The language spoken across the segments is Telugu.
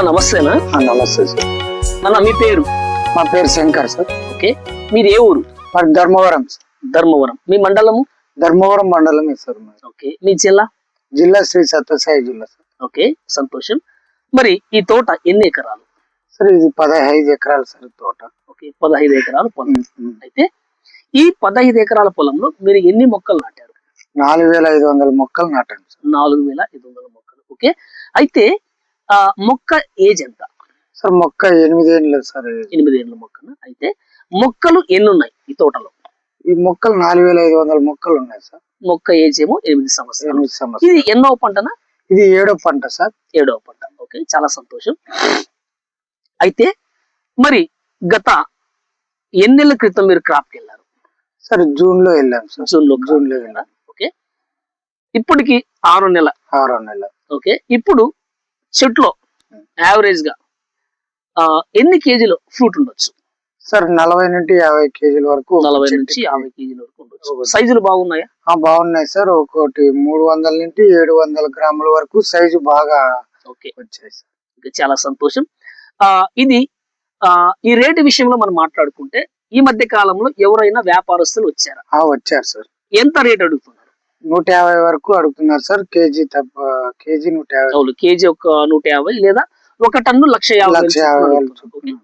నమస్తేనా? నమస్తే సార్. అన్న మీ పేరు? మా పేరు శంకర్ సార్. ఓకే, మీది ఏ ఊరు? మరి ధర్మవరం సార్. ధర్మవరం. మీ మండలము? ధర్మవరం మండలం సార్. ఓకే, మీ జిల్లా? జిల్లా శ్రీ సత్యసాయి జిల్లా సార్. ఓకే, సంతోషం. మరి ఈ తోట ఎన్ని ఎకరాలు? సార్ ఇది 15 ఎకరాలు సార్ తోట. ఓకే, 15 ఎకరాల పొలం. అయితే ఈ 15 ఎకరాల పొలంలో మీరు ఎన్ని మొక్కలు నాటారు? 4500 మొక్కలు నాటాను సార్. 4500 మొక్కలు. ఓకే, అయితే మొక్క ఏజ్ ఎంత? సార్ మొక్క 8 ఏళ్ళు సార్. 8 ఏళ్ళ మొక్కన. అయితే మొక్కలు ఎన్ని ఉన్నాయి ఈ తోటలో? ఈ మొక్కలు 4500 మొక్కలు ఉన్నాయి సార్. మొక్క ఏజ్ ఏమో 8 సంవత్సరాలు. 8 సంవత్సరాలు. ఇది ఎన్నో పంటనా? ఇది 7వ పంట సార్. 7వ పంట. ఓకే, చాలా సంతోషం. అయితే మరి గత ఎన్ని నెలల క్రితం మీరు క్రాప్కి వెళ్ళారు? సార్ జూన్ లో వెళ్ళాం సార్. జూన్ లో వెళ్ళారు. ఓకే, ఇప్పటికి 6 నెలలు. ఓకే, ఇప్పుడు చెట్లో యావరేజ్ గా ఎన్ని కేజీలు ఫ్రూట్ ఉండొచ్చు? సార్ 40 నుండి 50 కేజీల వరకు. 40 నుంచి 50 కేజీల వరకు ఉండొచ్చు. సైజులు బాగున్నాయా? బాగున్నాయి సార్. ఒకటి 300 నుండి 700 గ్రాముల వరకు సైజు బాగా వచ్చాయి సార్. చాలా సంతోషం. ఇది ఈ రేటు విషయంలో మనం మాట్లాడుకుంటే ఈ మధ్య కాలంలో ఎవరైనా వ్యాపారస్తులు వచ్చారా? వచ్చారు సార్. ఎంత రేట్ అడుగుతున్నారు? 150 వరకు అడుగుతున్నారు సార్. కేజీ 150. కేజీ ఒక 150 లేదా 1 టన్ను 150,000.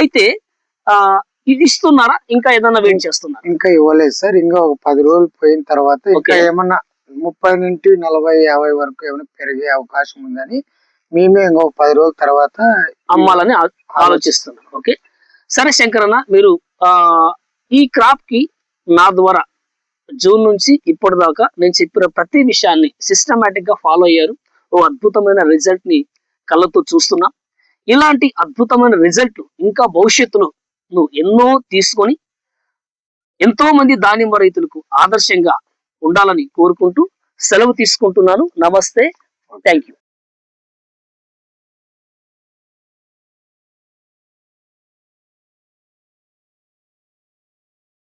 అయితే ఇది ఇస్తున్నారా? ఇంకా ఏదైనా వెయిట్ చేస్తున్నారా? ఇంకా ఇవ్వలేదు సార్. ఇంకా ఒక 10 రోజులు పోయిన తర్వాత ఇంకా ఏమన్నా 30 నుండి 40, 50 వరకు ఏమైనా పెరిగే అవకాశం ఉందని మేమే ఇంకొక 10 రోజుల తర్వాత అమ్మాలని ఆలోచిస్తున్నాం. ఓకే, సరే శంకరన్న, మీరు ఈ క్రాప్ కి నా ద్వారా జూన్ నుంచి ఇప్పటిదాకా నేను చెప్పిన ప్రతి విషయాన్ని సిస్టమేటిక్ గా ఫాలో అయ్యారు. ఓ అద్భుతమైన రిజల్ట్ ని కళ్ళతో చూస్తున్నాం. ఇలాంటి అద్భుతమైన రిజల్ట్ ఇంకా భవిష్యత్తులో నువ్వు ఎన్నో తీసుకొని ఎంతో మంది దానిమ్మ రైతులకు ఆదర్శంగా ఉండాలని కోరుకుంటూ సెలవు తీసుకుంటున్నాను. నమస్తే, థ్యాంక్ యూ.